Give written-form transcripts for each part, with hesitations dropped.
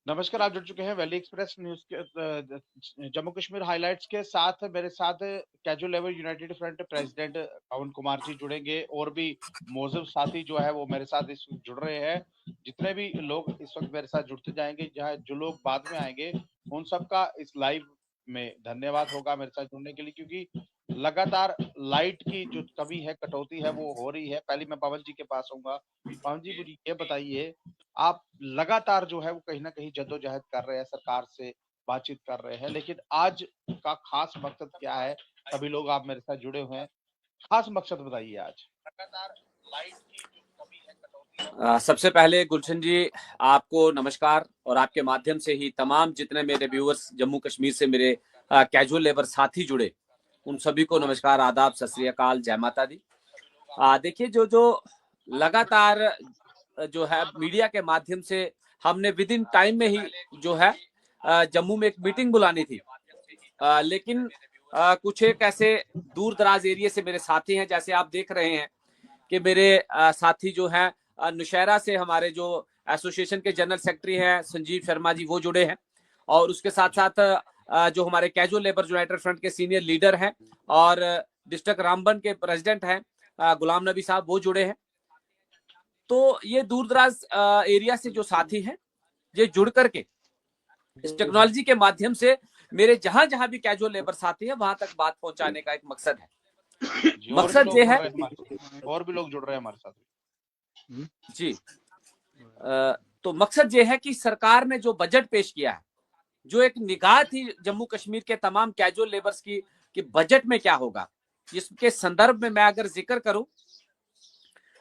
नमस्कार, आप जुड़ चुके हैं वैली एक्सप्रेस न्यूज के जम्मू कश्मीर हाइलाइट्स के साथ। मेरे साथ casual labour united front president Pawan Kumar ji जुड़ेंगे और भी मौजूद साथी जो है वो मेरे साथ इस वक्त जुड़ रहे हैं। जितने भी लोग इस वक्त मेरे साथ जुड़ते जाएंगे, जहाँ जो लोग बाद में आएंगे, उन सबका इस लाइव में धन्यवाद होगा मेरे साथ जुड़ने के लिए, क्योंकि लगातार लाइट की जो कमी है, कटौती है, वो हो रही है। पहले मैं पवन जी के पास आऊंगा। पवन जी, मुझे ये बताइए, आप लगातार जो है वो कहीं ना कहीं जद्दोजहद कर रहे हैं, सरकार से बातचीत कर रहे हैं, लेकिन आज का खास मकसद क्या है? सभी लोग आप मेरे साथ जुड़े हुए हैं, खास मकसद बताइए आज। लगातार लाइट की जो कमी है, कटौती। सबसे पहले गुलशन जी, आपको नमस्कार, और आपके माध्यम से ही तमाम जितने मेरे व्यूअर्स जम्मू कश्मीर से मेरे कैजुअल लेबर साथी जुड़े, उन सभी को नमस्कार, आदाब, सत श्री अकाल, जय माता दी। देखिए, जो लगातार जो है मीडिया के माध्यम से हमने विद इन टाइम में ही जो है जम्मू में एक मीटिंग बुलानी थी, लेकिन कुछ एक ऐसे दूर दराज एरिया से मेरे साथी हैं, जैसे आप देख रहे हैं कि मेरे साथी जो हैं नौशहरा से हमारे जो एसोसिएशन के जनरल सेक्रेटरी हैं संजीव शर्मा जी, वो जुड़े हैं, और उसके साथ साथ जो हमारे कैजुअल लेबर यूनाइटेड फ्रंट के सीनियर लीडर हैं और डिस्ट्रिक्ट रामबन के प्रेसिडेंट हैं गुलाम नबी साहब, वो जुड़े हैं। तो ये दूर दराज एरिया से जो साथी हैं, ये जुड़ करके इस टेक्नोलॉजी के माध्यम से मेरे जहां जहां भी कैजुअल लेबर साथी है, वहां तक बात पहुंचाने का एक मकसद है। मकसद ये है, और भी लोग जुड़ रहे हैं हमारे साथ जी। तो मकसद ये है कि सरकार ने जो बजट पेश किया है, जो एक निगाह थी जम्मू कश्मीर के तमाम कैजुअल लेबर्स की कि बजट में क्या होगा, जिसके संदर्भ में मैं अगर जिक्र करूं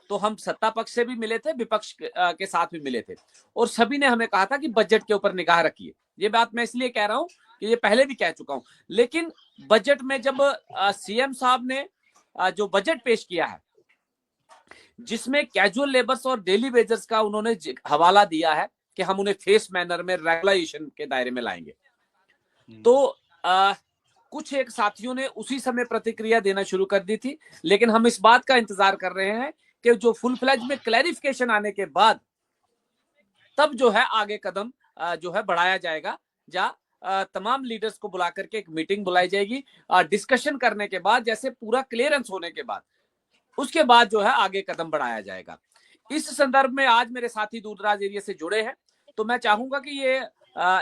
तो हम सत्ता पक्ष से भी मिले थे, विपक्ष के साथ भी मिले थे, और सभी ने हमें कहा था कि बजट के ऊपर निगाह रखिए। ये बात मैं इसलिए कह रहा हूं कि ये पहले भी कह चुका हूं, लेकिन बजट में जब सीएम साहब ने जो बजट पेश किया है, जिसमें कैजुअल लेबर्स और डेली वेजर्स का उन्होंने हवाला दिया है कि हम उन्हें फेस मैनर में रेगुलाइजेशन के दायरे में लाएंगे, तो कुछ एक साथियों ने उसी समय प्रतिक्रिया देना शुरू कर दी थी, लेकिन हम इस बात का इंतजार कर रहे हैं कि जो फुल फ्लैज में क्लैरिफिकेशन आने के बाद तब जो है आगे कदम जो है बढ़ाया जाएगा, जहां तमाम लीडर्स को बुला करके एक मीटिंग बुलाई जाएगी, डिस्कशन करने के बाद, जैसे पूरा क्लियरेंस होने के बाद, उसके बाद जो है आगे कदम बढ़ाया जाएगा। इस संदर्भ में आज मेरे साथी दूरदराज एरिया से जुड़े हैं, तो मैं चाहूंगा कि ये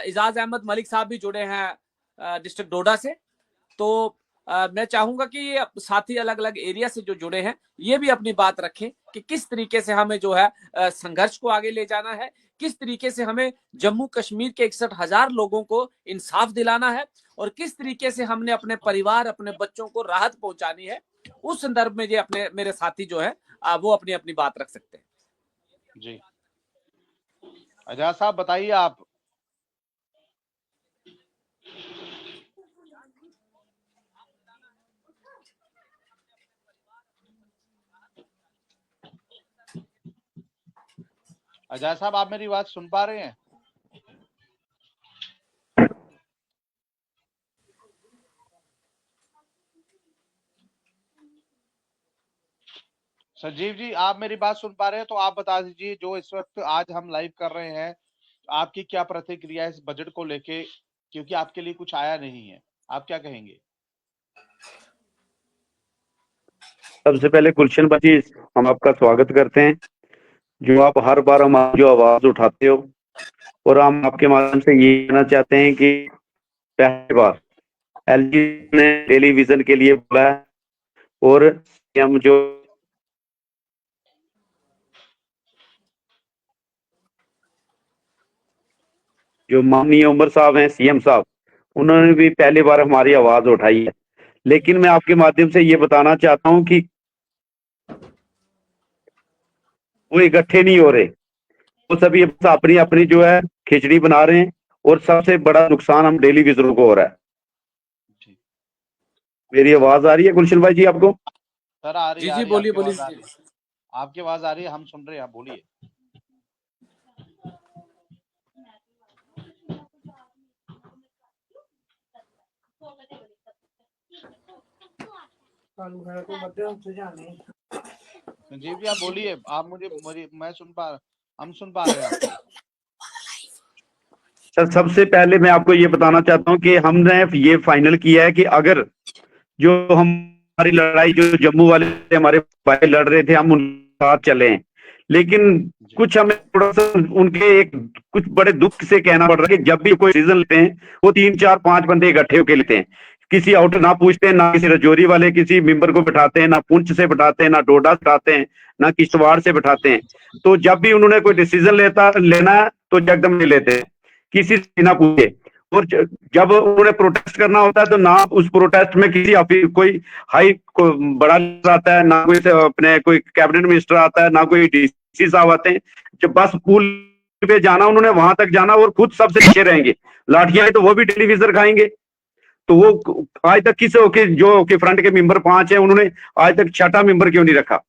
इजाज अहमद मलिक साहब भी जुड़े हैं डिस्ट्रिक्ट डोडा से, तो मैं चाहूंगा कि ये साथी अलग अलग एरिया से जो जुड़े हैं, ये भी अपनी बात रखें कि किस तरीके से हमें जो है संघर्ष को आगे ले जाना है, किस तरीके से हमें जम्मू कश्मीर के 61,000 लोगों को इंसाफ दिलाना है, और किस तरीके से हमने अपने परिवार, अपने बच्चों को राहत पहुंचानी है। उस संदर्भ में ये अपने मेरे साथी जो है वो अपनी अपनी बात रख सकते हैं। जी, अजय साहब बताइए आप। अजय साहब, आप मेरी बात सुन पा रहे हैं? संजीव जी, आप मेरी बात सुन पा रहे हैं? तो आप बता दीजिए, जो इस वक्त आज हम लाइव कर रहे हैं, आपकी क्या प्रतिक्रिया है इस बजट को लेके, क्योंकि आपके लिए कुछ आया नहीं है, आप क्या कहेंगे? सबसे पहले गुलशन भाई, हम आपका स्वागत करते हैं, जो आप हर बार हमारी जो आवाज उठाते हो, और हम आपके माध्यम से ये कहना चाहते हैं कि पहली बार एलजी ने टेलीविजन के लिए बोला है, और हम जो माननीय उमर साहब हैं, सीएम साहब, उन्होंने भी पहली बार हमारी आवाज उठाई है। लेकिन मैं आपके माध्यम से ये बताना चाहता हूं कि वो इकट्ठे नहीं हो रहे, वो सभी अपनी अपनी जो है खिचड़ी बना रहे हैं, और सबसे बड़ा नुकसान हम डेली विजरों को हो रहा है। मेरी आवाज आ रही है गुलशन भाई जी आपको? सर आ रही है। जी जी, बोलिए बोलिए। आपकी आवाज आ रही है, हम सुन रहे हैं, आप बोलिए। संजीव जी, आप बोलिए। आप मुझे मैं सुन पा हम सुन पा रहे हैं आपको। सर सबसे पहले मैं आपको ये बताना चाहता हूँ कि हमने ये फाइनल किया है कि अगर जो हमारी लड़ाई जो जम्मू वाले हमारे भाई लड़ रहे थे हम उनके साथ चले हैं, लेकिन जी कुछ हमें थोड़ा सा उनके एक कुछ बड़े दुख से कहना पड़ रहा है कि जब भी कोई डिसीजन लेते हैं वो 3 4 5 बंदे इकट्ठे होकर लेते हैं, किसी आउटर ना पूछते हैं, ना किसी रजौरी वाले किसी मेंबर को बिठाते हैं, ना पुंछ से बिठाते हैं, ना डोडा से बिठाते हैं, ना किश्तवाड़ से बिठाते हैं। तो जब भी उन्होंने कोई डिसीजन लेना है तो एकदम ले लेते हैं, किसी से ना पूछे। और जब उन्होंने प्रोटेस्ट करना होता है तो ना उस प्रोटेस्ट में कोई हाई बड़ा आता है, ना कोई अपने कोई कैबिनेट मिनिस्टर आता है, ना कोई डीसी साहब आते हैं। जब बस पुल पे जाना उन्होंने वहां तक जाना और खुद सबसे पीछे रहेंगे, लाठियां तो वो भी टेलीविजन खाएंगे। तो वो आज तक किस जो कि फ्रंट के मेंबर 5 है उन्होंने आज तक 6ठा मेंबर क्यों नहीं रखा?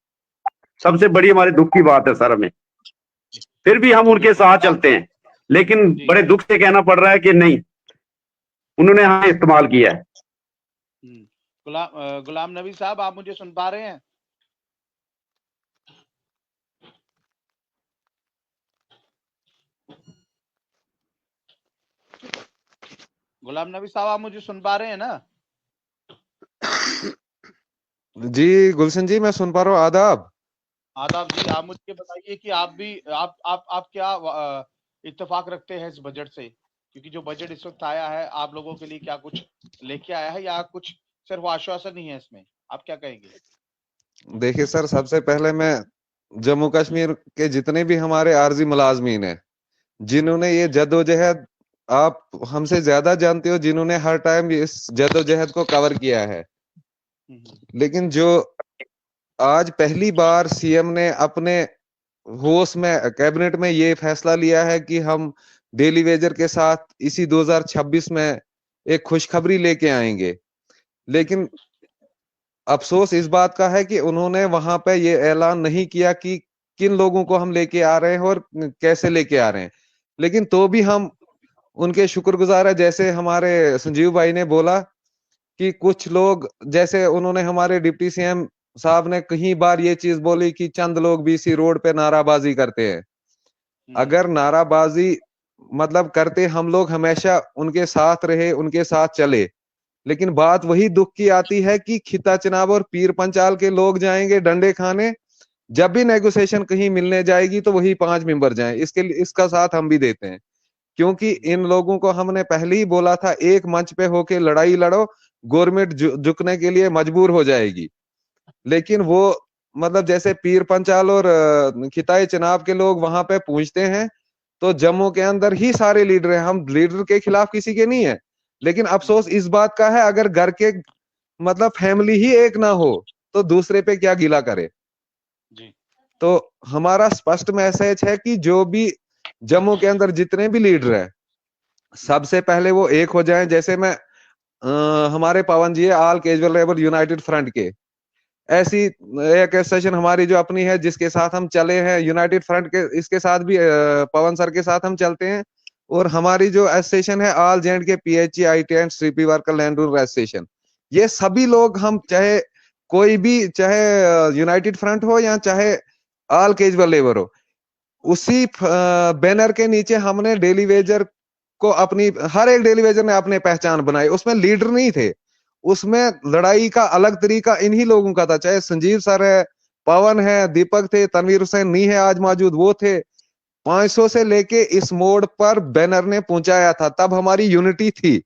सबसे बड़ी हमारे दुख की बात है सर हमें। फिर भी हम उनके साथ चलते हैं, लेकिन बड़े दुख से कहना पड़ रहा है कि नहीं, उन्होंने हमें इस्तेमाल किया है। गुलाम नबी साहब, आप मुझे सुन पा रहे हैं? गुलाम नबी साहब, आप मुझे सुन पा रहे हैं ना? जी गुलशन जी, मैं सुन पा रहा हूँ। आदाब। आदाब जी। आप मुझे बताइए कि आप भी आप क्या इत्तेफाक रखते हैं इस बजट से, क्योंकि जो बजट इस वक्त आया है आप लोगों के लिए क्या कुछ लेके आया है या कुछ सिर्फ आश्वासन ही है इसमें? आप क्या कहेंगे? देखिए सर, सबसे पहले मैं जम्मू कश्मीर के जितने भी हमारे आरजी मुलाजमीन हैं, जिन्होंने ये जद्दोजहद, आप हमसे ज्यादा जानते हो, जिन्होंने हर टाइम इस जद्दोजहद को कवर किया है, लेकिन जो आज पहली बार सीएम ने अपने होश में कैबिनेट में ये फैसला लिया है कि हम डेली वेजर के साथ इसी 2026 में एक खुशखबरी लेके आएंगे। लेकिन अफसोस इस बात का है कि उन्होंने वहां पे ये ऐलान नहीं किया कि किन लोगों को हम लेके आ रहे हैं और कैसे लेके आ रहे हैं। लेकिन तो भी हम उनके शुक्रगुजार है, जैसे हमारे संजीव भाई ने बोला कि कुछ लोग, जैसे उन्होंने हमारे डिप्टी सीएम साहब ने कई बार ये चीज बोली कि चंद लोग बीसी रोड पे नाराबाजी करते हैं। अगर नाराबाजी मतलब करते, हम लोग हमेशा उनके साथ रहे, उनके साथ चले, लेकिन बात वही दुख की आती है कि खिता चनाब और पीर पंचाल के लोग जाएंगे डंडे खाने। जब भी नेगोशिएशन कहीं मिलने जाएगी तो वही 5 मेंबर जाएं, इसके लिए इसका साथ हम भी देते हैं, क्योंकि इन लोगों को हमने पहले ही बोला था, एक मंच पे होके लड़ाई लड़ो, गवर्नमेंट झुकने के लिए मजबूर हो जाएगी। लेकिन वो मतलब जैसे पीर पंचाल और खिताए चनाब के लोग वहां पे पूछते हैं, तो जम्मू के अंदर ही सारे लीडर हैं, हम लीडर के खिलाफ किसी के नहीं है। लेकिन अफसोस इस बात का है, अगर घर के मतलब फैमिली ही एक ना हो तो दूसरे पे क्या गिला करे। जी। तो हमारा स्पष्ट मैसेज है कि जो भी जम्मू के अंदर जितने भी लीडर हैं, सबसे पहले वो एक हो जाएं। जैसे मैं हमारे पवन जी है, all casual labour united front के, ऐसी एक एसोसिएशन हमारी जो अपनी है, जिसके साथ हम चले हैं, यूनाइटेड फ्रंट के, इसके साथ भी पवन सर के साथ हम चलते हैं। और हमारी जो एसोसिएशन है ऑल जेंड के PHE IT and CP worker land rule association, ये सभी लोग, हम चाहे कोई भी, चाहे यूनाइटेड फ्रंट हो या चाहे ऑल कैजुअल लेबर हो, उसी बैनर के नीचे हमने डेली वेजर को अपनी, हर एक डेली वेजर ने अपने पहचान बनाई। उसमें लीडर नहीं थे, उसमें लड़ाई का अलग तरीका इन्हीं लोगों का था, चाहे संजीव सर है, पवन है, दीपक थे, तनवीर हुसैन नहीं है आज मौजूद, वो थे। 500 से लेके इस मोड़ पर बैनर ने पहुंचाया था, तब हमारी यूनिटी थी।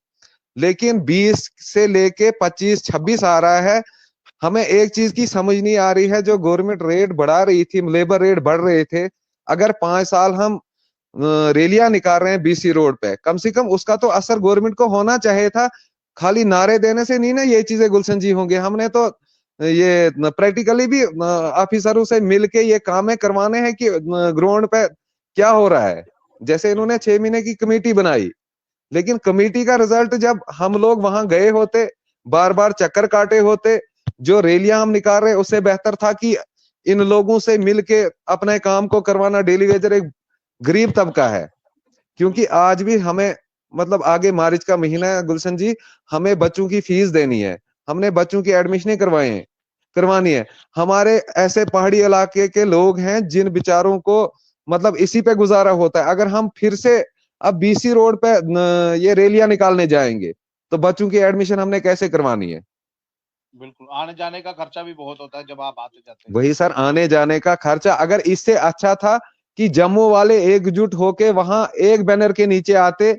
लेकिन 20 से लेके 25 26 आ रहा है, हमें एक चीज की समझ नहीं आ रही है, जो गवर्नमेंट रेट बढ़ा रही थी, लेबर रेट बढ़ रहे थे, अगर 5 साल हम रैलियां निकाल रहे हैं बीसी रोड पे, कम से कम उसका तो असर गवर्नमेंट को होना चाहिए था। खाली नारे देने से नहीं ना ये चीजें गुलशन जी होंगे, हमने तो ये प्रैक्टिकली भी ऑफिसरों से मिलके ये काम करवाने हैं कि ग्राउंड पे क्या हो रहा है। जैसे इन्होंने 6 महीने की कमेटी बनाई, लेकिन कमेटी का रिजल्ट जब हम लोग वहां गए होते, बार बार चक्कर काटे होते, जो रैलियां हम निकाल रहे, उससे बेहतर था कि इन लोगों से मिलके अपने काम को करवाना। डेली वेजर एक गरीब तबका है, क्योंकि आज भी हमें मतलब आगे मार्च का महीना है गुलशन जी, हमें बच्चों की फीस देनी है, हमने बच्चों की एडमिशन करवानी है। हमारे ऐसे पहाड़ी इलाके के लोग हैं जिन बेचारों को मतलब इसी पे गुजारा होता है। अगर हम फिर से अब बीसी रोड पे ये रैलियां निकालने जाएंगे तो बच्चों की एडमिशन हमने कैसे करवानी है? बिल्कुल, आने जाने का खर्चा भी बहुत होता है जब आप आते जाते हैं। वही सर, आने जाने का खर्चा। अगर इससे अच्छा था कि जम्मू वाले एकजुट होके वहां एक बैनर के नीचे आते,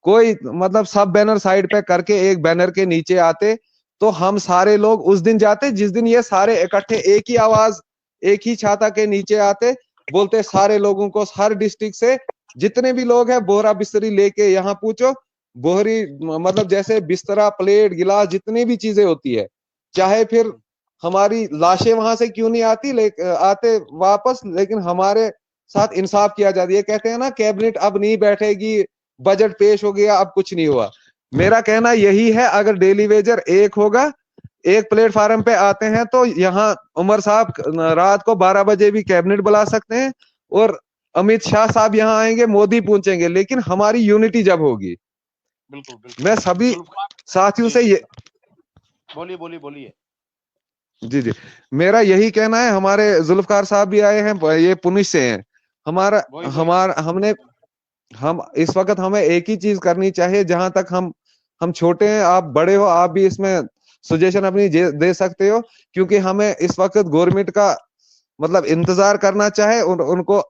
कोई मतलब सब बैनर साइड पे करके एक बैनर के नीचे आते, तो हम सारे लोग उस दिन जाते जिस दिन ये सारे इकट्ठे एक ही आवाज एक ही छाता के नीचे आते, बोलते सारे लोगों को, हर डिस्ट्रिक्ट से जितने भी लोग हैं बोरा बिस्तरी लेके यहाँ पूछो। बोहरी मतलब जैसे बिस्तरा, प्लेट, गिलास, जितनी भी चीजें होती है, चाहे फिर हमारी लाशें वहां से क्यों नहीं आते वापस, लेकिन हमारे साथ इंसाफ किया जाता है। ये कहते हैं ना कैबिनेट अब नहीं बैठेगी, बजट पेश हो गया, अब कुछ नहीं हुआ। मेरा कहना यही है, अगर डेली वेजर एक होगा, एक प्लेटफार्म पे आते हैं, तो यहाँ उमर साहब रात को 12 बजे भी कैबिनेट बुला सकते हैं और अमित शाह साहब यहाँ आएंगे, मोदी पूछेंगे, लेकिन हमारी यूनिटी जब होगी। बिल्कुल बिल्कुल। मैं सभी साथियों जी, से ये बोलिए बोलिए बोलिए। जी जी, मेरा यही कहना है। हमारे जुल्फकार साहब भी आए हैं, ये पुनिश से हैं। हमारा वही हमारा हमने हम इस वक्त हमें एक ही चीज करनी चाहिए, जहां तक हम छोटे हैं, आप बड़े हो, आप भी इसमें सजेशन अपनी दे सकते हो, क्योंकि हमें इस वक्त गवर्नमेंट का मतलब इंतजार करना चाहे, उनको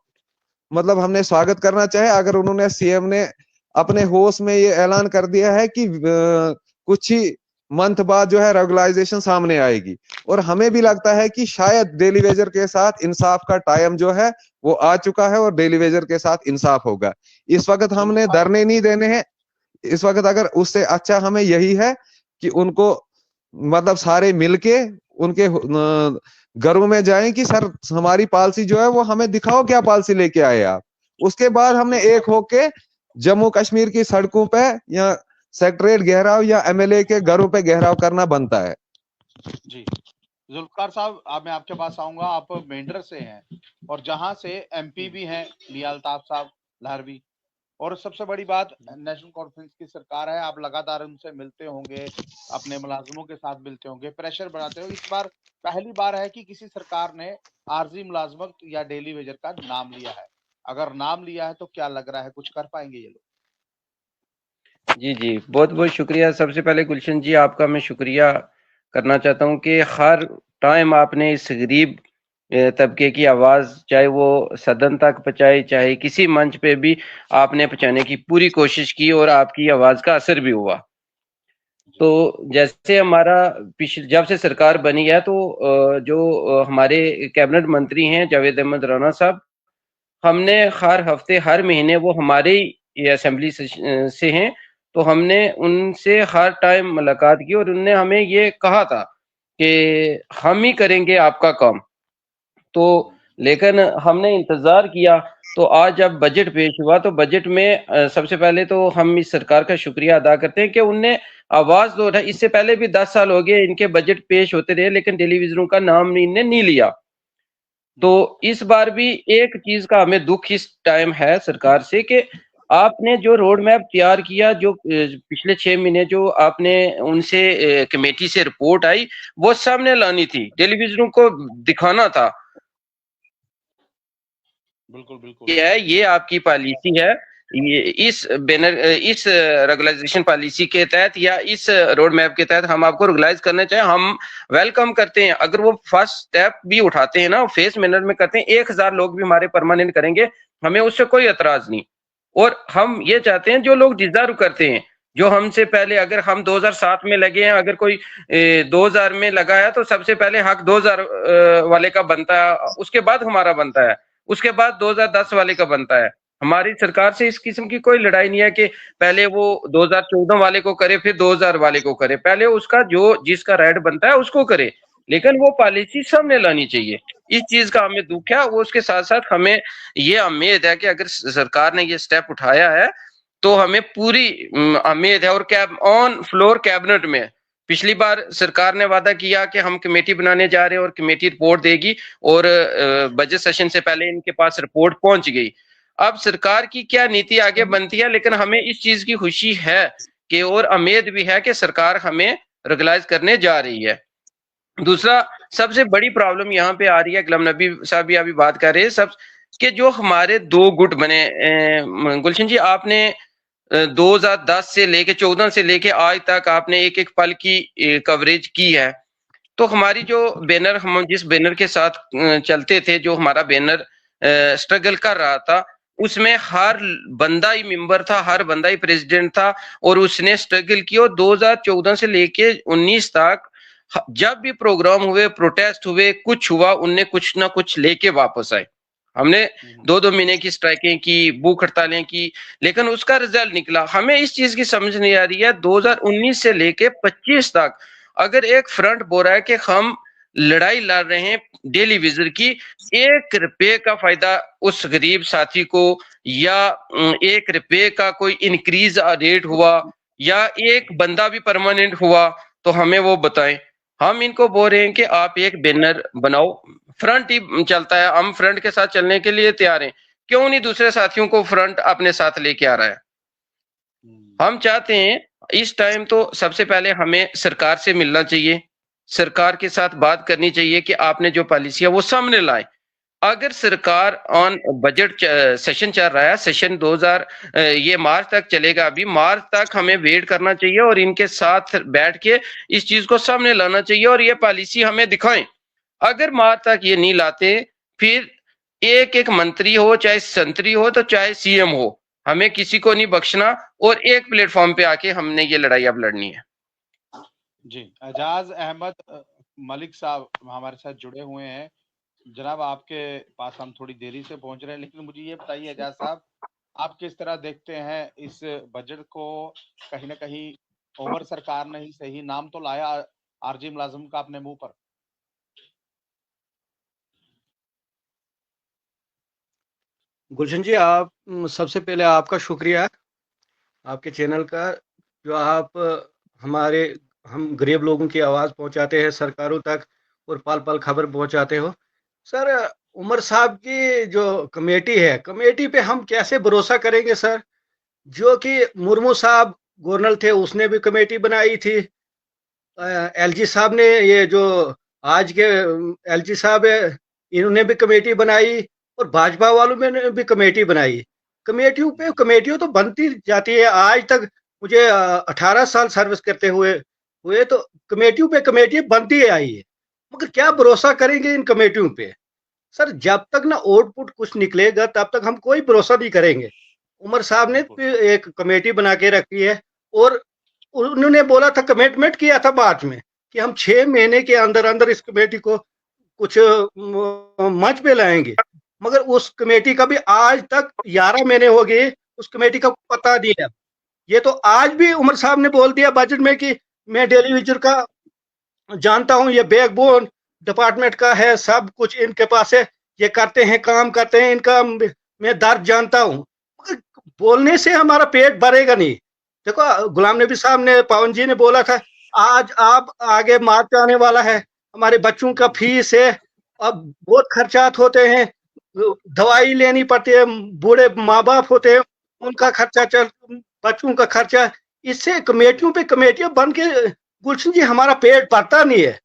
मतलब हमने स्वागत करना चाहे। अगर उन्होंने, सीएम ने अपने होश में ये ऐलान कर दिया है कि कुछ ही मंथ बाद जो है रेगुलाइजेशन सामने आएगी, और हमें भी लगता है कि शायद डेली वेजर के साथ इंसाफ का टाइम जो है वो आ चुका है और डेली वेजर के साथ इंसाफ होगा। इस वक्त हमने धरने नहीं देने हैं। इस वक्त अगर उससे अच्छा हमें यही है कि उनको मतलब सारे मिलके उनके घरों में जाएं कि सर हमारी पॉलिसी जो है वो हमें दिखाओ, क्या पॉलिसी लेके आए आप। उसके बाद हमने एक होके जम्मू कश्मीर की सड़कों पे या सेक्रेटरीट घेराव या एमएलए के घरों पे घेराव करना बनता है। जी, जुल्फकार साहब, अब मैं आपके पास आऊंगा। आप मेंढर से हैं और जहां से एमपी भी हैं मियां अल्ताफ साहब लहरवी, और सबसे बड़ी बात, नेशनल कॉन्फ्रेंस की सरकार है, आप लगातार उनसे मिलते होंगे, अपने मुलाजिमों के साथ मिलते होंगे, प्रेशर बनाते हो। इस बार पहली बार है कि किसी सरकार ने आरजी मुलाजमत या डेली वेजर का नाम लिया है। अगर नाम लिया है तो क्या लग रहा है, कुछ कर पाएंगे ये लोग? जी जी, बहुत बहुत शुक्रिया। सबसे पहले गुलशन जी, आपका मैं शुक्रिया करना चाहता हूं कि हर टाइम आपने इस गरीब तबके की आवाज़, चाहे वो सदन तक पहुंचाई, चाहे किसी मंच पे भी आपने पहुंचाने की पूरी कोशिश की और आपकी आवाज़ का असर भी हुआ। तो जैसे हमारा पिछले जब से सरकार बनी है, तो जो हमारे कैबिनेट मंत्री हैं जावेद अहमद राणा साहब, हमने हर हफ्ते हर महीने, वो हमारे ही असेंबली से हैं, तो हमने उनसे हर टाइम मुलाकात की और उनने हमें ये कहा था कि हम ही करेंगे आपका काम। तो लेकिन हमने इंतजार किया, तो आज जब बजट पेश हुआ, तो बजट में सबसे पहले तो हम इस सरकार का शुक्रिया अदा करते हैं कि उनने आवाज दो, इससे पहले भी 10 साल हो गए इनके बजट पेश होते रहे, लेकिन टेलीविजनों का नाम इनने नहीं लिया। तो इस बार भी एक चीज का हमें दुख इस टाइम है सरकार से कि आपने जो रोड मैप तैयार किया, जो पिछले 6 महीने जो आपने उनसे कमेटी से रिपोर्ट आई, वो सामने लानी थी, टेलीविजनों को दिखाना था। बिल्कुल बिल्कुल। ये आपकी पॉलिसी है, ये इस रेगुलाइजेशन पॉलिसी के तहत या इस रोड मैप के तहत हम आपको रेगुलाइज करना चाहें, हम वेलकम करते हैं। अगर वो फर्स्ट स्टेप भी उठाते हैं ना, फेस मैनर में करते हैं, 1000 लोग भी हमारे परमानेंट करेंगे, हमें उससे कोई एतराज नहीं। और हम ये चाहते हैं जो लोग डिजर्व करते हैं, जो हमसे पहले, अगर हम 2007 में लगे हैं, अगर कोई 2000 में लगा है, तो सबसे पहले हक 2000 वाले का बनता है, उसके बाद हमारा बनता है, उसके बाद 2010 वाले का बनता है। हमारी सरकार से इस किस्म की कोई लड़ाई नहीं है कि पहले वो 2014 वाले को करे फिर 2000 वाले को करे, पहले उसका जो जिसका राइट बनता है उसको करे, लेकिन वो पॉलिसी सामने लानी चाहिए। इस चीज का हमें दुख है। वो उसके साथ साथ हमें ये उम्मीद है कि अगर सरकार ने ये स्टेप उठाया है तो हमें पूरी उम्मीद है। और ऑन फ्लोर कैबिनेट में पिछली बार सरकार ने वादा किया कि हम कमेटी बनाने जा रहे हैं और कमेटी रिपोर्ट देगी, और बजट सेशन से पहले इनके पास रिपोर्ट पहुंच गई। अब सरकार की क्या नीति आगे बनती है, लेकिन हमें इस चीज की खुशी है कि, और उम्मीद भी है कि सरकार हमें रेगुलाइज करने जा रही है। दूसरा सबसे बड़ी प्रॉब्लम यहाँ पे आ रही है, गुलाम नबी साहब भी अभी बात कर रहे हैं, सब कि जो हमारे दो गुट बने, गुलशन जी आपने 2010 से लेके 14 से लेके आज तक आपने एक एक पल की कवरेज की है। तो हमारी जो बैनर, हम जिस बैनर के साथ चलते थे, जो हमारा बैनर स्ट्रगल कर रहा था, उसमें हर बंदा ही मेंबर था, हर बंदा ही प्रेसिडेंट था और उसने स्ट्रगल किया। 2014 से लेके 19 तक जब भी प्रोग्राम हुए, प्रोटेस्ट हुए, कुछ हुआ, उनने कुछ ना कुछ लेके वापस आए। हमने 2-2 महीने की स्ट्राइकें की, भूख हड़तालें की, लेकिन उसका रिजल्ट निकला। हमें इस चीज की समझ नहीं आ रही है 2019 से लेके 25 तक अगर एक फ्रंट बोल रहा है कि हम लड़ाई लड़ रहे हैं डेली विजर की, 1 रुपए का फायदा उस गरीब साथी को, या 1 रुपए का कोई इंक्रीज रेट हुआ, या एक बंदा भी परमानेंट हुआ, तो हमें वो बताएं। हम इनको बोल रहे हैं कि आप एक बैनर बनाओ, फ्रंट ही चलता है, हम फ्रंट के साथ चलने के लिए तैयार हैं, क्यों नहीं दूसरे साथियों को फ्रंट अपने साथ लेके आ रहा है। हम चाहते हैं इस टाइम तो सबसे पहले हमें सरकार से मिलना चाहिए, सरकार के साथ बात करनी चाहिए कि आपने जो पॉलिसी है वो सामने लाए। अगर सरकार ऑन बजट सेशन चल रहा है, सेशन 2000 ये मार्च तक चलेगा, अभी मार्च तक हमें वेट करना चाहिए और इनके साथ बैठ के इस चीज को सामने लाना चाहिए और ये पॉलिसी हमें दिखाएं। अगर मार्च तक ये नहीं लाते, फिर एक एक मंत्री हो, चाहे संतरी हो, तो चाहे सीएम हो, हमें किसी को नहीं बख्शना और एक प्लेटफॉर्म पे आके हमने ये लड़ाई अब लड़नी है। जी, एजाज अहमद मलिक साहब हमारे साथ जुड़े हुए हैं। जनाब, आपके पास हम थोड़ी देरी से पहुंच रहे हैं, लेकिन मुझे ये बताइए एजाज साहब, आप किस तरह देखते हैं इस बजट को? कहीं ना कहीं उमर सरकार ने ही सही नाम तो लाया आरजी मुलाजिम का अपने मुंह पर। गुलशन जी, आप सबसे पहले आपका शुक्रिया, आपके चैनल का, जो आप हम गरीब लोगों की आवाज़ पहुंचाते हैं सरकारों तक और पल पल खबर पहुंचाते हो। सर, उमर साहब की जो कमेटी है, कमेटी पे हम कैसे भरोसा करेंगे सर? जो कि मुर्मू साहब गवर्नर थे, उसने भी कमेटी बनाई थी। एलजी साहब ने, ये जो आज के एलजी साहब है, इन्होंने भी कमेटी बनाई और भाजपा वालों में भी कमेटी बनाई। कमेटियों तो बनती जाती है। आज तक मुझे 18 साल सर्विस करते हुए तो कमेटियों पे कमेटी बनती आई है, मगर क्या भरोसा करेंगे इन कमेटियों पे? सर, जब तक ना आउटपुट कुछ निकलेगा तब तक हम कोई भरोसा नहीं करेंगे। उमर साहब ने एक कमेटी बना के रखी है और उन्होंने बोला था, कमिटमेंट किया था बाद में कि हम 6 महीने के अंदर अंदर इस कमेटी को कुछ मंच पे लाएंगे, मगर उस कमेटी का भी आज तक 11 महीने हो गए, उस कमेटी का पता नहीं है। ये तो आज भी उमर साहब ने बोल दिया बजट में कि मैं डेली वेजर का जानता हूं, ये बैकबोन डिपार्टमेंट का है, सब कुछ इनके पास है, ये करते हैं, काम करते हैं, इनका मैं दर्द जानता हूं। मगर बोलने से हमारा पेट भरेगा नहीं। देखो, गुलाम नबी साहब ने, पवन जी ने बोला था, आज आप आगे मार्च आने वाला है, हमारे बच्चों का फीस है, अब बहुत खर्चात होते हैं, दवाई लेनी पड़ती है, बूढ़े माँ बाप होते हैं, उनका खर्चा बच्चों का खर्चा, इससे कमेटियों पे कमेटियां बन के गुलशन जी हमारा पेट भरता नहीं है।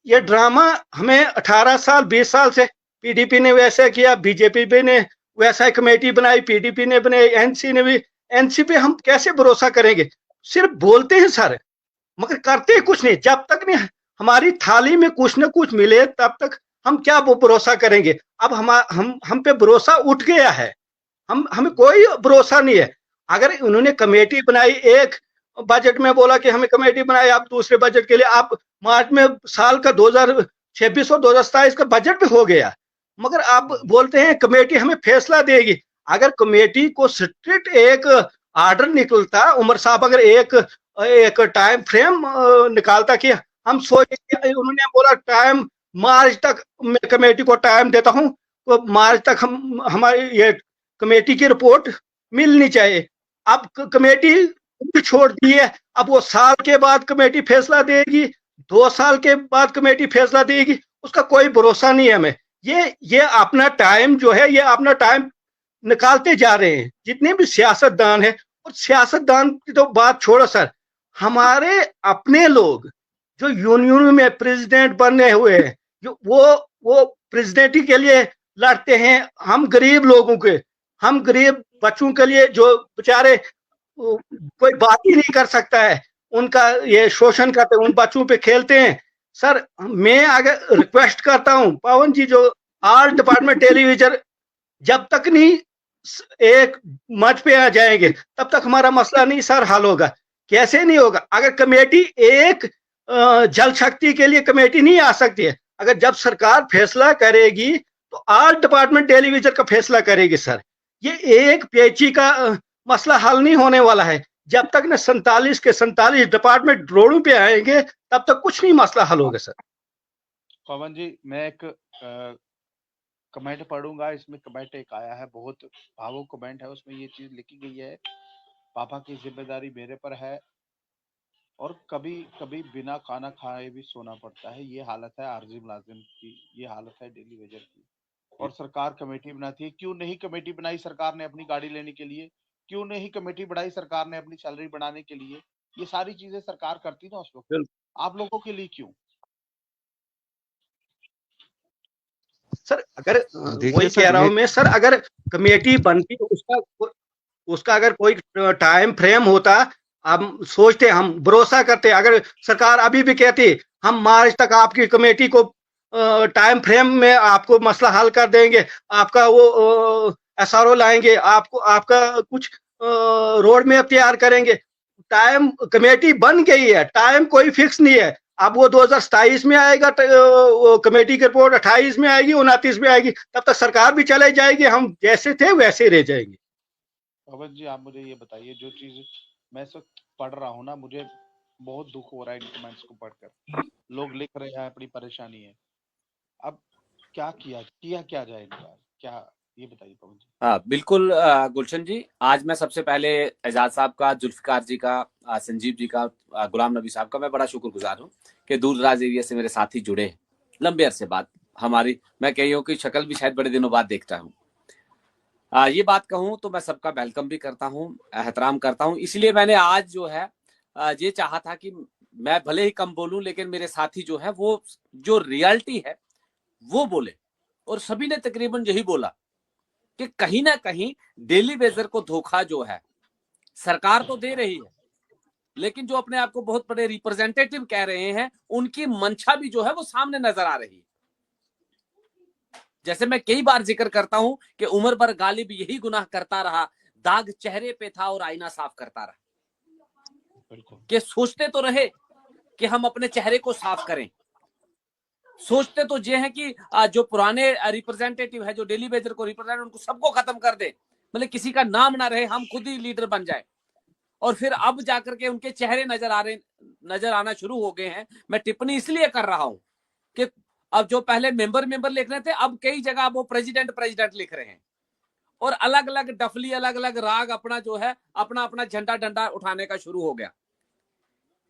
ये ड्रामा हमें 18 साल 20 साल से पीडीपी ने वैसा किया, बीजेपी भी ने वैसा कमेटी बनाई, पीडीपी ने बनाई, एनसी ने भी। एनसी पे हम कैसे भरोसा करेंगे? सिर्फ बोलते हैं सर, मगर करते कुछ नहीं। जब तक नहीं हमारी थाली में कुछ ना कुछ मिले तब तक हम क्या वो भरोसा करेंगे? अब हम पे भरोसा उठ गया है, हमें कोई भरोसा नहीं है। अगर उन्होंने कमेटी बनाई, एक बजट में बोला कि हमें कमेटी बनाई, आप दूसरे बजट के लिए आप मार्च में साल का 2026 और 2027 का बजट भी हो गया, मगर आप बोलते हैं कमेटी हमें फैसला देगी। अगर कमेटी को स्ट्रिक्ट एक आर्डर निकलता, उमर साहब अगर एक टाइम फ्रेम निकालता कि हम सोचे, उन्होंने बोला टाइम मार्च तक, मैं कमेटी को टाइम देता हूं, तो मार्च तक हमारी ये कमेटी की रिपोर्ट मिलनी चाहिए। अब कमेटी छोड़ दी है, अब वो साल के बाद कमेटी फैसला देगी, 2 साल के बाद कमेटी फैसला देगी, उसका कोई भरोसा नहीं है हमें। ये अपना टाइम जो है, ये अपना टाइम निकालते जा रहे हैं जितने भी सियासतदान है। और सियासतदान की तो बात छोड़ो सर, हमारे अपने लोग जो यूनियन में प्रेसिडेंट बने हुए हैं, जो वो प्रेसिडेंटी के लिए लड़ते हैं हम गरीब लोगों के, हम गरीब बच्चों के लिए जो बेचारे कोई बात ही नहीं कर सकता है, उनका ये शोषण करते हैं, उन बच्चों पे खेलते हैं। सर मैं अगर रिक्वेस्ट करता हूं पवन जी, जो आल डिपार्टमेंट टेलीविजन जब तक नहीं एक मंच पे आ जाएंगे तब तक हमारा मसला नहीं सर हल होगा। कैसे नहीं होगा? अगर कमेटी एक जल शक्ति के लिए कमेटी नहीं आ सकती है, अगर जब सरकार फैसला करेगी तो आल डिपार्टमेंट टेलीविजन का फैसला करेगी सर। ये एक पेची का मसला हल नहीं होने वाला है। जब तक न 47 के 47 डिपार्टमेंट रोडों पे आएंगे तब तक कुछ नहीं मसला हल होगा सर। पवन जी, मैं एक कमेंट पढ़ूंगा। इसमें कमेंट एक आया है, बहुत भावुक कमेंट है, उसमें ये चीज लिखी गई है, पापा की जिम्मेदारी मेरे पर है और कभी कभी बिना खाना खाए भी सोना पड़ता है। ये हालत है आरजी मुलाजिम की, ये हालत है डेली वेजर की, और सरकार कमेटी बनाती है। क्यों नहीं कमेटी बनाई सरकार ने अपनी गाड़ी लेने के लिए? क्यों नहीं कमेटी बढ़ाई सरकार ने अपनी सैलरी बढ़ाने के लिए? ये सारी चीजें सरकार करती ना उस वक्त, आप लोगों के लिए क्यों? सर अगर देखिए वही सर, कह रहा हूं ये मैं सर, अगर कमेटी बनती उसका अगर कोई टाइम फ्रेम होता, हम सोचते, हम भरोसा करते, अगर सरकार अभी भी कहती हम मार्च तक आपकी कमेटी को टाइम फ्रेम में आपको मसला हल कर देंगे, आपका वो एसआरओ लाएंगे, आपको आपका कुछ रोड मैप तैयार करेंगे। टाइम कमेटी बन गई है, टाइम कोई फिक्स नहीं है। अब वो 2027 में आएगा, वो कमेटी की रिपोर्ट 28 में आएगी, 29 में आएगी, तब तक सरकार भी चले जाएगी, हम जैसे थे वैसे ही रह जाएंगे। पवन जी, आप मुझे ये बताइए, जो चीज मैं इस वक्त पढ़ रहा हूँ ना, मुझे बहुत दुख हो रहा है इन कमेंट्स को पढ़कर। लोग लिख रहे हैं अपनी परेशानी है। अब क्या किया क्या जाए इनका, क्या ये बताइए पवन जी। हाँ बिल्कुल गुलशन जी, आज मैं सबसे पहले एजाज साहब का, जुल्फिकार जी का, संजीव जी का, गुलाम नबी साहब का मैं बड़ा शुक्रगुजार हूँ कि दूर दराज एरिया से मेरे साथी जुड़े हैं। लंबे अरसे बाद हमारी, मैं कही हूँ कि शक्ल भी शायद बड़े दिनों बाद देखता हूँ। ये बात कहूँ तो मैं सबका वेलकम भी करता हूँ, एहतराम करता हूँ। इसलिए मैंने आज जो है ये चाहा था कि मैं भले ही कम बोलूं लेकिन मेरे साथी जो है वो जो रियलिटी है वो बोले, और सभी ने तकरीबन यही बोला कि कहीं ना कहीं डेली वेजर को धोखा जो है सरकार तो दे रही है, लेकिन जो अपने आप को बहुत बड़े रिप्रेजेंटेटिव कह रहे हैं उनकी मंशा भी जो है वो सामने नजर आ रही है। जैसे मैं कई बार जिक्र करता हूं कि उमर भर गालिब यही गुनाह करता रहा, दाग चेहरे पे था और आईना साफ करता रहा। कि सोचते तो रहे कि हम अपने चेहरे को साफ करें, सोचते तो ये है कि जो पुराने रिप्रेजेंटेटिव है, जो डेली वेजर को रिप्रेजेंट, उनको सबको खत्म कर दे, मतलब किसी का नाम ना रहे, हम खुद ही लीडर बन जाए। और फिर अब जाकर के उनके चेहरे नजर आना शुरू हो गए हैं। मैं टिप्पणी इसलिए कर रहा हूं कि अब जो पहले मेंबर लिख रहे थे, अब कई जगह वो प्रेसिडेंट लिख रहे हैं, और अलग अलग डफली, अलग अलग राग अपना जो है अपना झंडा डंडा उठाने का शुरू हो गया।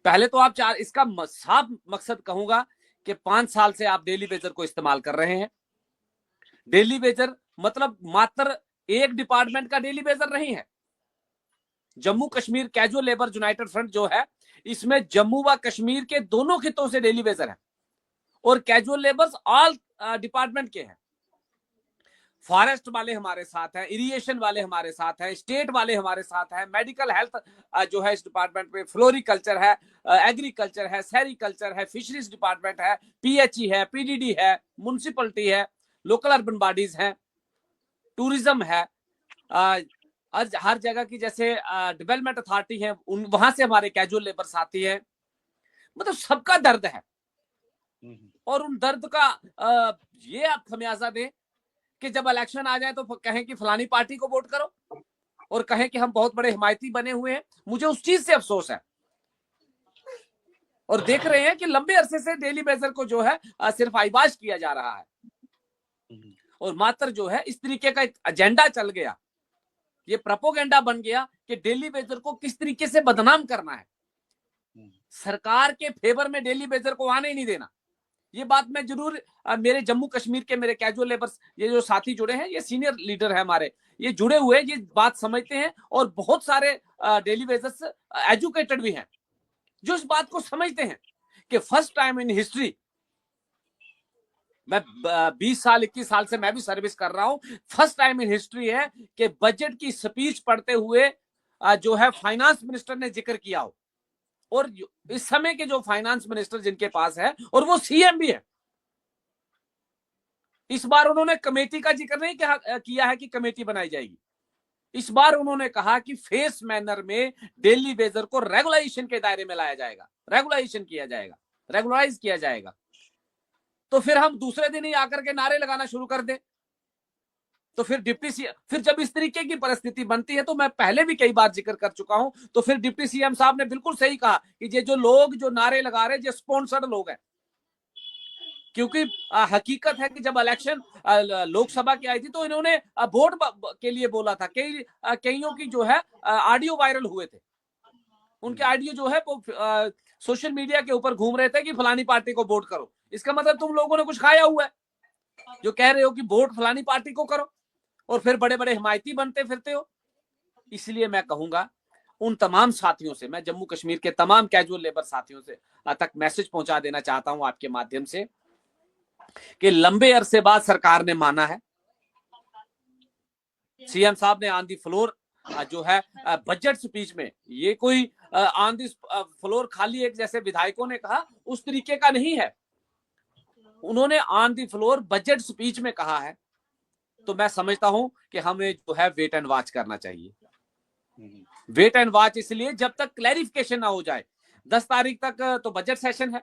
पहले तो आप इसका साफ मकसद कहूंगा कि 5 साल से आप डेली वेजर को इस्तेमाल कर रहे हैं। डेली वेजर मतलब मात्र एक डिपार्टमेंट का डेली वेजर नहीं है। Jammu Kashmir casual labour united front जो है, इसमें जम्मू व कश्मीर के दोनों खितों से डेली वेजर है, और कैजुअल लेबर्स ऑल डिपार्टमेंट के हैं। फॉरेस्ट वाले हमारे साथ हैं, इरिगेशन वाले हमारे साथ हैं, स्टेट वाले हमारे साथ हैं, मेडिकल हेल्थ जो है इस डिपार्टमेंट में, फ्लोरिकल्चर है, एग्रीकल्चर है, सेरिकल्चर है, फिशरीज डिपार्टमेंट है, पीएचई है, पीडीडी है, म्युनिसिपलिटी है, लोकल अर्बन बॉडीज हैं, टूरिज्म है, हर जगह की जैसे डेवलपमेंट अथॉरिटी है, वहां से हमारे कैजुअल लेबर साथी हैं। मतलब सबका दर्द है, और उन दर्द का ये आप खमियाजा दें कि जब इलेक्शन आ जाए तो कहें कि फलानी पार्टी को वोट करो, और कहें कि हम बहुत बड़े हिमायती बने हुए हैं। मुझे उस चीज से अफसोस है। और देख रहे हैं कि लंबे अरसे से डेली वेजर को जो है सिर्फ आईबाश किया जा रहा है, और मात्र जो है इस तरीके का एक एजेंडा चल गया, ये प्रोपोगेंडा बन गया कि डेली वेजर को किस तरीके से बदनाम करना है, सरकार के फेवर में डेली वेजर को आने ही नहीं देना। ये बात मैं जरूर, मेरे जम्मू कश्मीर के मेरे कैजुअल लेबर्स, ये जो साथी जुड़े हैं, ये सीनियर लीडर है हमारे, ये जुड़े हुए ये बात समझते हैं, और बहुत सारे डेली वेजर्स एजुकेटेड भी हैं जो इस बात को समझते हैं कि फर्स्ट टाइम इन हिस्ट्री मैं 20 साल 21 साल से मैं भी सर्विस कर रहा हूं। फर्स्ट टाइम इन हिस्ट्री है कि बजट की स्पीच पढ़ते हुए जो है फाइनेंस मिनिस्टर ने जिक्र किया हो, और इस समय के जो फाइनेंस मिनिस्टर जिनके पास है और वो सीएम भी है, इस बार उन्होंने कमेटी का जिक्र नहीं किया है कि कमेटी बनाई जाएगी। इस बार उन्होंने कहा कि फेस मैनर में डेली वेजर को रेगुलाइजेशन के दायरे में लाया जाएगा, रेगुलाइजेशन किया जाएगा, रेगुलराइज किया जाएगा। तो फिर हम दूसरे दिन ही आकर के नारे लगाना शुरू कर दें, तो फिर डिप्टी सीएम, फिर जब इस तरीके की परिस्थिति बनती है, तो मैं पहले भी कई बार जिक्र कर चुका हूं, तो फिर डिप्टी सीएम साहब ने बिल्कुल सही कहा कि ये जो लोग जो नारे लगा रहे हैं ये स्पॉन्सर्ड लोग हैं। क्योंकि हकीकत है कि जब इलेक्शन लोकसभा की आई थी तो इन्होंने वोट के लिए बोला था। कईयों की जो है ऑडियो वायरल हुए थे, उनके ऑडियो जो है वो सोशल मीडिया के ऊपर घूम रहे थे कि फलानी पार्टी को वोट करो। इसका मतलब तुम लोगों ने कुछ खाया हुआ है जो कह रहे हो कि वोट फलानी पार्टी को करो, और फिर बड़े बड़े हिमायती बनते फिरते हो। इसलिए मैं कहूंगा उन तमाम साथियों से, मैं जम्मू कश्मीर के तमाम कैजुअल लेबर साथियों से तक मैसेज पहुंचा देना चाहता हूं आपके माध्यम से कि लंबे अरसे बाद सरकार ने माना है, सीएम साहब ने ऑन दी फ्लोर जो है बजट स्पीच में, ये कोई ऑन दी फ्लोर खाली एक जैसे विधायकों ने कहा उस तरीके का नहीं है, उन्होंने on the floor budget speech में कहा है। तो मैं समझता हूं कि हमें जो है वेट एंड वॉच करना चाहिए। वेट एंड वॉच इसलिए जब तक क्लैरिफिकेशन ना हो जाए। 10 तारीख तक तो बजट सेशन है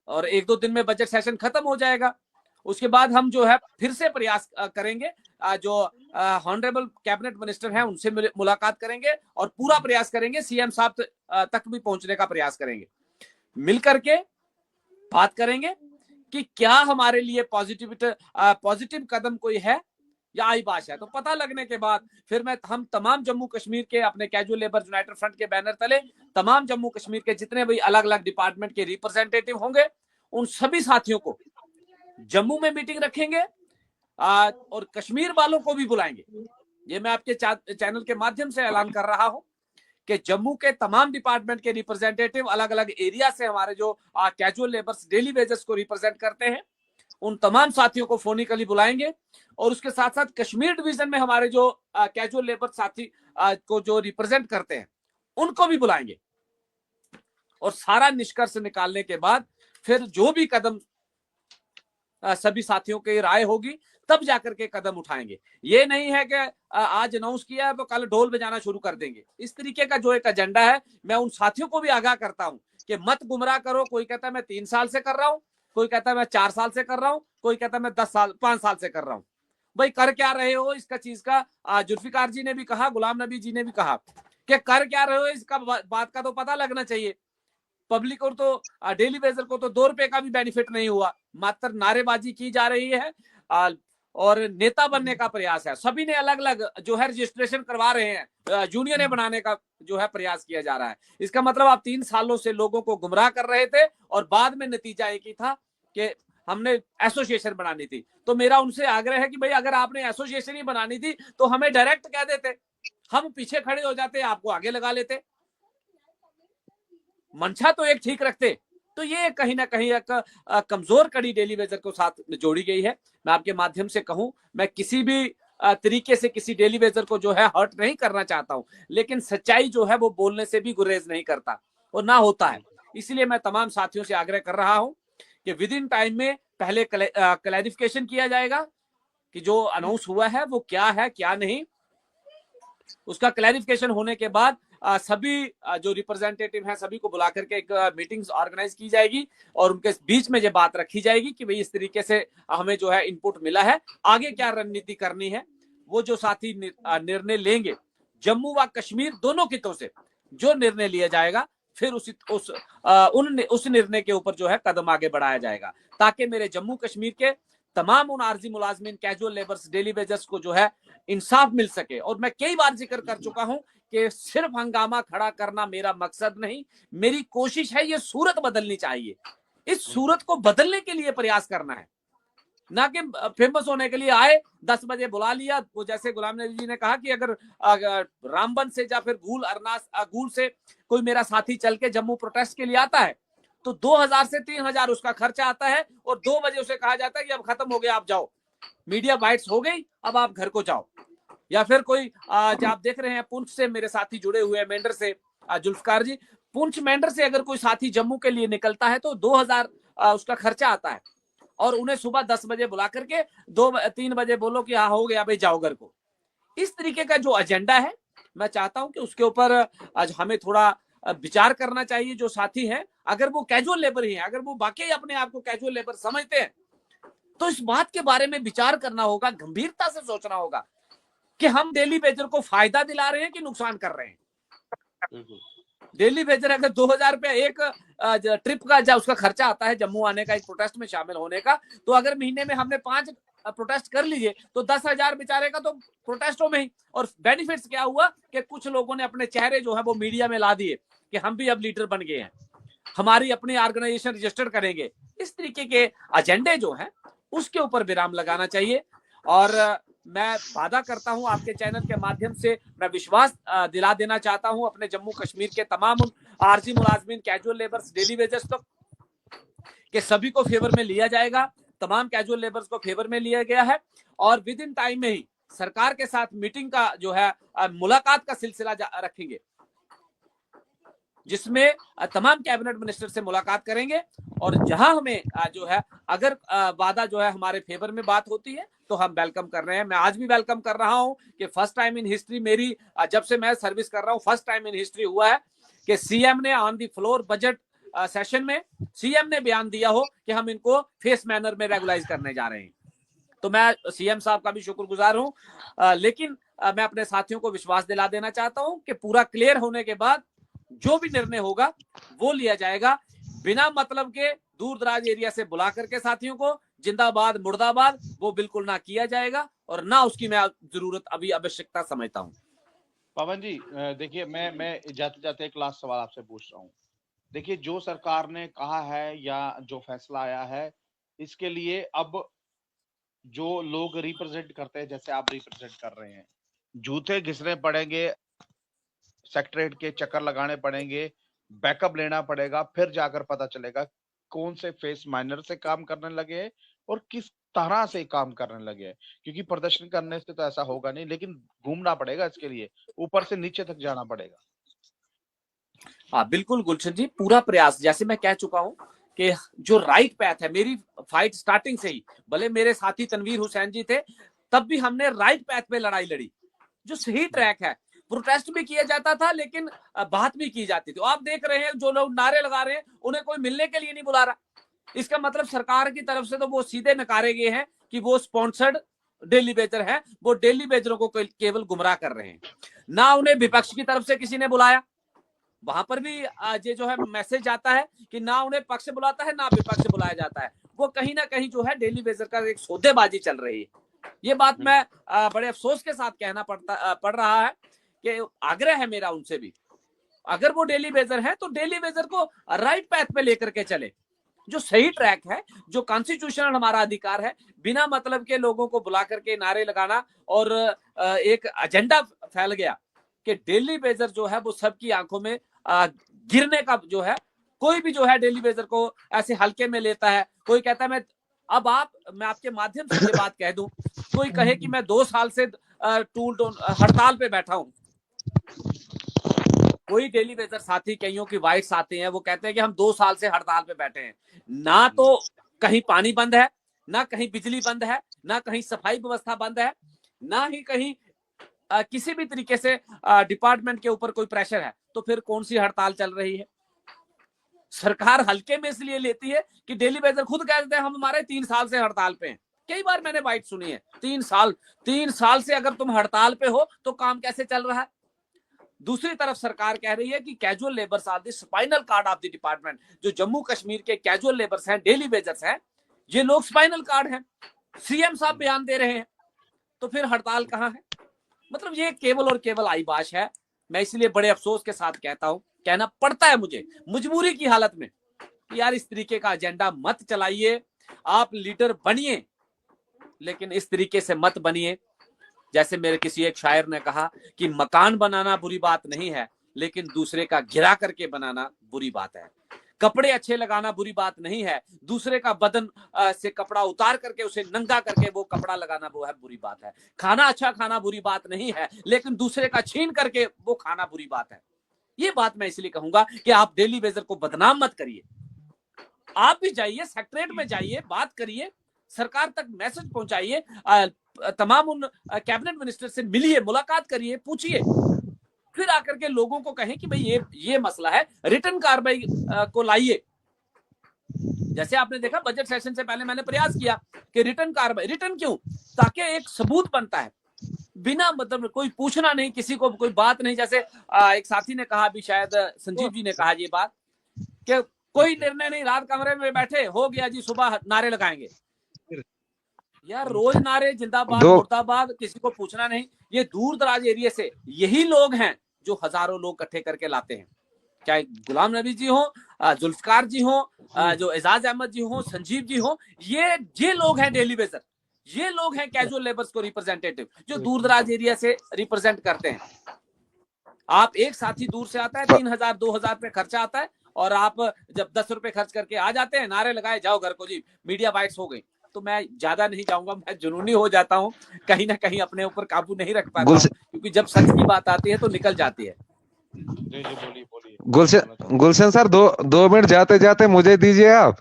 और 1-2 दिन में बजट सेशन खत्म हो जाएगा। उसके बाद हम जो है फिर से प्रयास करेंगे, जो ऑनरेबल कैबिनेट मिनिस्टर हैं उनसे मुलाकात करेंगे और पूरा प्रयास करेंगे, सीएम साहब तक भी पहुंचने का प्रयास करेंगे, मिलकर के बात करेंगे कि क्या हमारे लिए पॉजिटिव कदम कोई है या आईबाश है। तो पता लगने के बाद फिर हम तमाम जम्मू कश्मीर के अपने कैजुअल लेबर यूनाइटेड फ्रंट के बैनर तले तमाम जम्मू कश्मीर के जितने भी अलग अलग डिपार्टमेंट के रिप्रेजेंटेटिव होंगे उन सभी साथियों को जम्मू में मीटिंग रखेंगे और कश्मीर वालों को भी बुलाएंगे। ये मैं आपके चैनल के माध्यम से ऐलान कर रहा हूं कि जम्मू के तमाम डिपार्टमेंट के रिप्रेजेंटेटिव अलग अलग एरिया से हमारे जो कैजुअल लेबर्स डेली वेजेस को रिप्रेजेंट करते हैं उन तमाम साथियों को फोनिकली बुलाएंगे, और उसके साथ साथ कश्मीर डिवीजन में हमारे जो कैजुअल लेबर साथी को जो रिप्रेजेंट करते हैं उनको भी बुलाएंगे, और सारा निष्कर्ष निकालने के बाद फिर जो भी कदम सभी साथियों की राय होगी तब जाकर के कदम उठाएंगे। ये नहीं है कि आज अनाउंस किया है तो कल ढोल बजाना शुरू कर देंगे। इस तरीके का जो एक एजेंडा है, मैं उन साथियों को भी आगाह करता हूं कि मत गुमराह करो। कोई कहता है मैं 3 साल से कर रहा हूं, कोई कहता है मैं 4 साल से कर रहा हूं, कोई कहता है मैं 5 साल से कर रहा हूं। भाई कर क्या रहे हो इसका चीज का जुल्फिकार जी ने भी कहा, गुलाम नबी जी ने भी कहा कि कर क्या रहे हो इसका बात का तो पता लगना चाहिए। पब्लिक को तो डेली वेजर को तो 2 रुपए का भी बेनिफिट नहीं हुआ, मात्र नारेबाजी की जा रही है और नेता बनने का प्रयास है। सभी ने अलग अलग जो है रजिस्ट्रेशन करवा रहे हैं, यूनियन बनाने का जो है प्रयास किया जा रहा है। इसका मतलब आप 3 सालों से लोगों को गुमराह कर रहे थे और बाद में नतीजा एक ही था कि हमने एसोसिएशन बनानी थी। तो मेरा उनसे आग्रह है कि भाई अगर आपने एसोसिएशन ही बनानी थी तो हमें डायरेक्ट कह देते, हम पीछे खड़े हो जाते, आपको आगे लगा लेते, मंशा तो एक ठीक रखते। तो ये कहीं ना कहीं एक कमजोर कड़ी डेली वेजर को साथ जोड़ी गई है। मैं आपके माध्यम से कहूं, मैं किसी भी तरीके से किसी डेली वेजर को जो है हर्ट नहीं करना चाहता हूं, लेकिन सच्चाई जो है वो बोलने से भी गुरेज नहीं करता और ना होता है। इसलिए मैं तमाम साथियों से आग्रह कर रहा हूं कि विद इन टाइम में पहले क्लैरिफिकेशन किया जाएगा कि जो अनाउंस हुआ है वो क्या है क्या नहीं। उसका क्लैरिफिकेशन होने के बाद सभी जो रिप्रेजेंटेटिव हैं सभी को बुला करके एक मीटिंग्स ऑर्गेनाइज की जाएगी और उनके बीच में ये बात रखी जाएगी कि भाई इस तरीके से हमें जो है इनपुट मिला है, आगे क्या रणनीति करनी है। वो जो साथी निर्णय लेंगे जम्मू व कश्मीर दोनों कितों से जो निर्णय लिया जाएगा, फिर उस निर्णय के ऊपर जो है कदम आगे बढ़ाया जाएगा, ताकि मेरे जम्मू कश्मीर के तमाम उन आर्जी मुलाजमीन कैजुअल लेबर्स डेली वेजर्स को जो है इंसाफ मिल सके। और मैं कई बार जिक्र कर चुका हूं कि सिर्फ हंगामा खड़ा करना मेरा मकसद नहीं, मेरी कोशिश है ये सूरत बदलनी चाहिए। इस सूरत को बदलने के लिए प्रयास करना है, ना कि फेमस होने के लिए आए 10 बजे बुला लिया। वो जैसे गुलाम नबी जी ने कहा कि अगर रामबन से या फिर गूल से कोई मेरा साथी चल के जम्मू प्रोटेस्ट के लिए आता है तो 2000 से 3000 उसका खर्चा आता है और 2 बजे उसे कहा जाता है कि अब खत्म हो गया, आप जाओ, मीडिया बाइट्स हो गई, अब आप घर को जाओ। या फिर कोई जो आप देख रहे हैं पुंछ से मेरे साथी जुड़े हुए हैं, मेंढर से जुल्फकार जी, पुंछ मेंढर से अगर कोई साथी जम्मू के लिए निकलता है तो 2000 उसका खर्चा आता है और उन्हें सुबह 10 बजे बुला करके 2-3 बजे बोलो कि हाँ हो गया भाई जाओ घर को। इस तरीके का जो एजेंडा है, मैं चाहता हूं कि उसके ऊपर आज हमें थोड़ा विचार करना चाहिए। जो साथी हैं, अगर वो कैजुअल लेबर ही हैं, अगर वो वाकई अपने आप को कैजुअल लेबर समझते हैं, तो इस बात के बारे में विचार करना होगा, गंभीरता से सोचना होगा कि हम डेली वेजर को फायदा दिला रहे हैं कि नुकसान कर रहे हैं। डेली वेजर अगर 2000 रुपया एक ट्रिप का जब उसका खर्चा आता है जम्मू आने का, एक प्रोटेस्ट में शामिल होने का, तो अगर महीने में हमने 5 प्रोटेस्ट कर लीजिए तो 10,000 बेचारे का तो प्रोटेस्टों में ही। और बेनिफिट्स क्या हुआ कि कुछ लोगों ने अपने चेहरे जो है वो मीडिया में ला दिए कि हम भी अब लीडर बन गए हैं, हमारी अपनी ऑर्गेनाइजेशन रजिस्टर करेंगे। इस तरीके के एजेंडे जो हैं उसके ऊपर विराम लगाना चाहिए। और मैं वादा करता हूं आपके चैनल के माध्यम से, मैं विश्वास दिला देना चाहता हूं अपने जम्मू कश्मीर के तमाम आरजी मुलाजमीन, कैजुअल लेबर्स, डेली वेजर्स तक के सभी को फेवर में लिया जाएगा। तमाम कैजुअल लेबर्स को फेवर में लिया गया है और विद इन टाइम में ही सरकार के साथ मीटिंग का जो है मुलाकात का सिलसिला रखेंगे, जिसमें तमाम कैबिनेट मिनिस्टर से मुलाकात करेंगे। और जहां हमें जो है अगर वादा जो है हमारे फेवर में बात होती है तो हम वेलकम कर रहे हैं। मैं आज भी वेलकम कर रहा हूं कि फर्स्ट टाइम इन हिस्ट्री, मेरी जब से मैं सर्विस कर रहा हूं, फर्स्ट टाइम इन हिस्ट्री हुआ है कि सीएम ने on the floor budget session में सीएम ने बयान दिया हो कि हम इनको फेस मैनर में रेगुलाइज करने जा रहे हैं। तो मैं सीएम साहब का भी शुक्रगुजार हूं। लेकिन मैं अपने साथियों को विश्वास दिला देना चाहता हूं कि पूरा क्लियर होने के बाद जो भी निर्णय होगा वो लिया जाएगा, बिना मतलब के दूर दराज एरिया से बुला करके साथियों को जिंदाबाद मुर्दाबाद वो बिल्कुल ना किया जाएगा और ना उसकी मैं जरूरत अभी आवश्यकता समझता हूं। पवन जी देखिए, मैं जाते जाते एक लास्ट सवाल आपसे पूछ रहा हूँ। देखिए, जो सरकार ने कहा है या जो फैसला आया है, इसके लिए अब जो लोग रिप्रेजेंट करते हैं, जैसे आप रिप्रेजेंट कर रहे हैं, जूते घिसने पड़ेंगे, सेक्रेटरीट के चक्कर लगाने पड़ेंगे, बैकअप लेना पड़ेगा, फिर जाकर पता चलेगा कौन से फेस माइनर से काम करने लगे हैं और किस तरह से काम करने लगे हैं। क्योंकि प्रदर्शन करने से तो ऐसा होगा नहीं, लेकिन घूमना पड़ेगा इसके लिए, ऊपर से नीचे तक जाना पड़ेगा। हाँ बिल्कुल गुलशन जी, पूरा प्रयास, जैसे मैं कह चुका हूं कि जो राइट पैथ है, मेरी फाइट स्टार्टिंग से ही, भले मेरे साथी तनवीर हुसैन जी थे तब भी हमने राइट पैथ पे लड़ाई लड़ी, जो सही ट्रैक है। प्रोटेस्ट भी किया जाता था लेकिन बात भी की जाती थी। आप देख रहे हैं जो लोग नारे लगा रहे हैं उन्हें कोई मिलने के लिए नहीं बुला रहा। इसका मतलब सरकार की तरफ से तो वो सीधे नकारे गए हैं कि वो स्पॉन्सर्ड डेली वेजर है, वो डेली वेजरों को केवल गुमराह कर रहे हैं। ना उन्हें विपक्ष की तरफ से किसी ने बुलाया, वहां पर भी ये जो है मैसेज आता है कि ना उन्हें पक्ष बुलाता है ना विपक्ष बुलाया जाता है। वो कहीं ना कहीं जो है डेली वेजर का एक सौदेबाजी चल रही है। ये बात मैं बड़े अफसोस के साथ कहना पड़ रहा है कि आग्रह है मेरा उनसे भी, अगर वो डेली वेजर है तो डेली वेजर को राइट पैथ पे लेकर के चले, जो सही ट्रैक है, जो कॉन्स्टिट्यूशनल हमारा अधिकार है। बिना मतलब के लोगों को बुला करके नारे लगाना और एक एजेंडा फैल गया कि डेली वेजर जो है वो सबकी आंखों में गिरने का जो है, कोई भी जो है डेली वेजर को ऐसे हल्के में लेता है। कोई कहता है मैं आपके माध्यम से ये बात कह दूं, कोई कहे कि मैं 2 साल से हड़ताल पे बैठा हूं। कोई डेली वेजर साथी, कईयों की वाइट्स आते हैं, वो कहते हैं कि हम 2 साल से हड़ताल पे बैठे हैं, ना तो कहीं पानी बंद है, ना कहीं बिजली बंद है, ना कहीं सफाई व्यवस्था बंद है, ना ही कहीं किसी भी तरीके से डिपार्टमेंट के ऊपर कोई प्रेशर है। तो फिर कौन सी हड़ताल चल रही है? सरकार हल्के में इसलिए लेती है कि डेली वेजर खुद कह देते हैं हम हमारे 3 साल से हड़ताल पे हैं। कई बार मैंने बाइट सुनी है, 3 साल से अगर तुम हड़ताल पे हो तो काम कैसे चल रहा है? दूसरी तरफ सरकार कह रही है कि casual labours are the spinal cord of the department. जो जम्मू कश्मीर के कैजुअल लेबर्स हैं, डेली वेजर्स हैं, ये लोग स्पाइनल कार्ड हैं। सीएम साहब बयान दे रहे हैं, तो फिर हड़ताल कहां है? मतलब ये केवल और केवल आईबाश है। मैं इसलिए बड़े अफसोस के साथ कहता हूं, कहना पड़ता है मुझे मजबूरी की हालत में, कि यार इस तरीके का एजेंडा मत चलाइए। आप लीडर बनिए लेकिन इस तरीके से मत बनिए। जैसे मेरे किसी एक शायर ने कहा कि मकान बनाना बुरी बात नहीं है, लेकिन दूसरे का गिरा करके बनाना बुरी बात है। कपड़े अच्छे लगाना बुरी बात नहीं है, दूसरे का बदन से कपड़ा उतार करके उसे नंगा करके वो कपड़ा लगाना वो है बुरी बात है। खाना अच्छा खाना बुरी बात नहीं है, लेकिन दूसरे का छीन करके वो खाना बुरी बात है। ये बात मैं इसलिए कहूंगा कि आप डेली वेजर को बदनाम मत करिए। आप भी जाइए, सेक्रेटरीट में जाइए, बात करिए, सरकार तक मैसेज पहुंचाइए, तमाम उन कैबिनेट मिनिस्टर से मिलिए, मुलाकात करिए, पूछिए, फिर आकर के लोगों को कहें कि भाई ये मसला है, रिटर्न कार्रवाई को लाइए। जैसे आपने देखा बजट सेशन से पहले मैंने प्रयास किया कि रिटर्न कार्रवाई, रिटर्न क्यों? ताकि एक सबूत बनता है, बिना मतलब कोई पूछना नहीं, किसी को कोई बात नहीं। जैसे एक साथी ने कहा, अभी शायद संजीव जी ने कहा ये बात कि कोई निर्णय नहीं, रात कमरे में बैठे, हो गया जी, सुबह नारे लगाएंगे। यार रोज नारे, जिंदाबाद मुर्दाबाद, किसी को पूछना नहीं। ये दूर दराज एरिया से यही लोग हैं जो हजारों लोग इकट्ठे करके लाते हैं, चाहे गुलाम नबी जी हो, जुल्फकार जी हो, जो एजाज अहमद जी हो, संजीव जी हो, ये लोग हैं डेली वेजर, ये लोग हैं कैजुअल लेबर्स को रिप्रेजेंटेटिव, जो दूर दराज एरिया से रिप्रेजेंट करते हैं। आप एक साथी दूर से आता है, 3000 2000 रुपए खर्चा आता है, और आप जब 10 रुपए खर्च करके आ जाते हैं, नारे लगाए जाओ घर को जी, मीडिया बाइट्स हो गई। तो मैं ज्यादा नहीं जाऊंगा, मैं जुनूनी हो जाता हूँ, कहीं ना कहीं अपने ऊपर काबू नहीं रख पाता हूँ, क्योंकि जब सच की बात आती है तो निकल जाती है। गुलशन सर, दो मिनट जाते जाते मुझे दीजिए आप।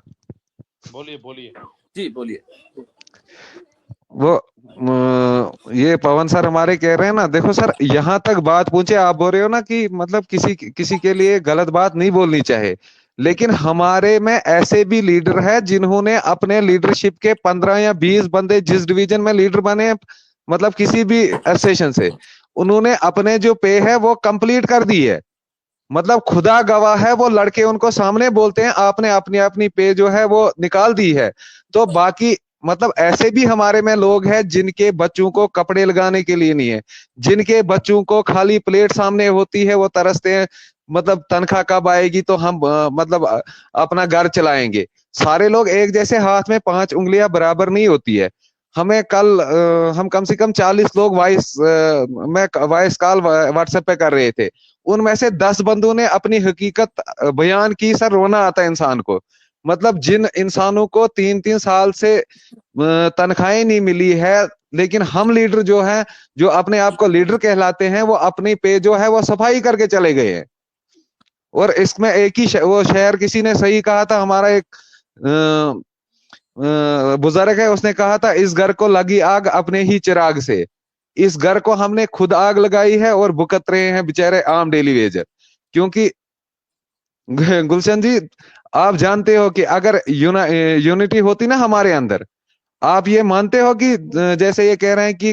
बोलिए जी बोलिए। वो ये पवन सर हमारे कह रहे हैं ना, देखो सर, यहाँ तक बात पूछे, आप बोल रहे हो ना कि मतलब किसी के लिए गलत बात नहीं बोलनी चाहिए, लेकिन हमारे में ऐसे भी लीडर है जिन्होंने अपने लीडरशिप के 15 या 20 बंदे जिस डिवीजन में लीडर बने, मतलब किसी भी एसोसिएशन से, उन्होंने अपने जो पे है वो कंप्लीट कर दी है। मतलब खुदा गवाह है, वो लड़के उनको सामने बोलते हैं आपने अपनी पे जो है वो निकाल दी है। तो बाकी मतलब ऐसे भी हमारे में लोग हैं जिनके बच्चों को कपड़े लगाने के लिए नहीं है, जिनके बच्चों को खाली प्लेट सामने होती है, वो तरसते हैं मतलब तनख्वाह कब आएगी तो हम मतलब अपना घर चलाएंगे। सारे लोग एक जैसे, हाथ में 5 उंगलियां बराबर नहीं होती है। हमें कल हम कम से कम 40 लोग वॉइस कॉल व्हाट्सएप पे कर रहे थे, उनमें से 10 बंदों ने अपनी हकीकत बयान की। सर रोना आता है इंसान को, मतलब जिन इंसानों को 3-3 साल से तनख्वाहें नहीं मिली है, लेकिन हम लीडर जो है, जो अपने आप को लीडर कहलाते हैं, वो अपनी पे जो है वो सफाई करके चले गए हैं। और इसमें एक ही वो शहर, किसी ने सही कहा था, हमारा एक बुजुर्ग है, उसने कहा था, इस घर को लगी आग अपने ही चिराग से। इस घर को हमने खुद आग लगाई है और भुगत रहे हैं बेचारे आम डेली वेजर। क्योंकि गुलशन जी, आप जानते हो कि अगर यूनिटी होती ना हमारे अंदर, आप ये मानते हो कि जैसे ये कह रहे हैं कि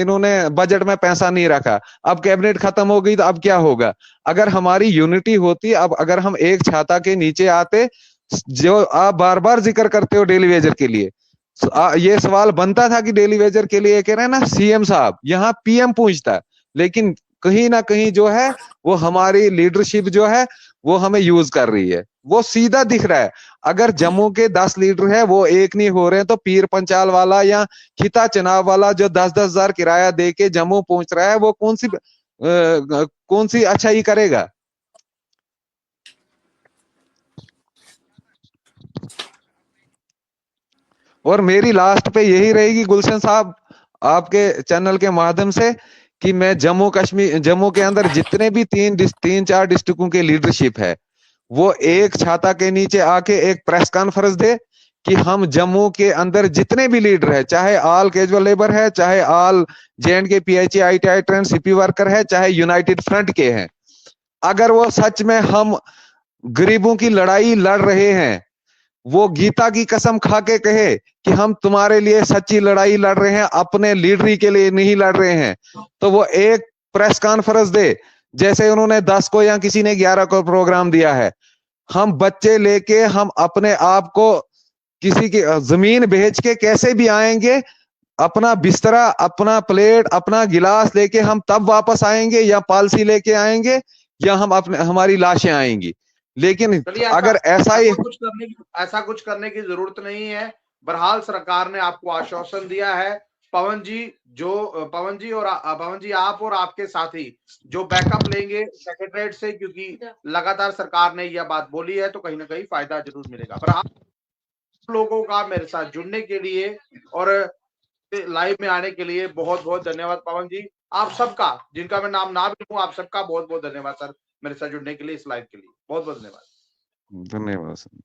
इन्होंने बजट में पैसा नहीं रखा, अब कैबिनेट खत्म हो गई तो अब क्या होगा? अगर हमारी यूनिटी होती, अब अगर हम एक छाता के नीचे आते, जो आप बार बार जिक्र करते हो डेली वेजर के लिए, ये सवाल बनता था कि डेली वेजर के लिए कह रहे हैं ना सीएम साहब, यहाँ पीएम पूछता, लेकिन कहीं ना कहीं जो है वो हमारी लीडरशिप जो है वो हमें यूज कर रही है। वो सीधा दिख रहा है। अगर जम्मू के 10 लीडर है वो एक नहीं हो रहे हैं, तो पीर पंचाल वाला या खिता चनाव वाला जो 10-10 हजार किराया दे के जम्मू पहुंच रहा है, वो कौन सी अच्छाई करेगा? और मेरी लास्ट पे यही रहेगी गुलशन साहब, आपके चैनल के माध्यम से, कि मैं जम्मू के अंदर जितने भी 3-4 डिस्ट्रिक्टों के लीडरशिप है, वो एक छाता के नीचे आके एक प्रेस कॉन्फ्रेंस दे कि हम जम्मू के अंदर जितने भी लीडर है, चाहे ऑल कैजुअल लेबर है, चाहे all JNK PHE ITI train CP worker है, चाहे यूनाइटेड फ्रंट के हैं, अगर वो सच में हम गरीबों की लड़ाई लड़ रहे हैं, वो गीता की कसम खा के कहे कि हम तुम्हारे लिए सच्ची लड़ाई लड़ रहे हैं, अपने लीडरी के लिए नहीं लड़ रहे हैं, तो वो एक प्रेस कॉन्फ्रेंस दे, जैसे उन्होंने 10 को या किसी ने 11 को प्रोग्राम दिया है। हम बच्चे लेके, हम अपने आप को किसी की जमीन बेच के कैसे भी आएंगे, अपना बिस्तरा, अपना प्लेट, अपना गिलास लेके हम तब वापस आएंगे, या पॉलिसी लेके आएंगे, या हम हमारी लाशें आएंगी। लेकिन अगर ऐसा कुछ करने की जरूरत नहीं है। बहरहाल सरकार ने आपको आश्वासन दिया है पवन जी और पवन जी आप और आपके साथी जो बैकअप लेंगे सेक्रेटरीट से, क्योंकि लगातार सरकार ने यह बात बोली है, तो कहीं ना कहीं फायदा जरूर मिलेगा। पर आप लोगों का मेरे साथ जुड़ने के लिए और लाइव में आने के लिए बहुत बहुत धन्यवाद पवन जी। आप सबका, जिनका मैं नाम ना भी लूं, आप सबका बहुत बहुत धन्यवाद सर, मेरे साथ जुड़ने के लिए, इस लाइव के लिए बहुत बहुत धन्यवाद। धन्यवाद सर।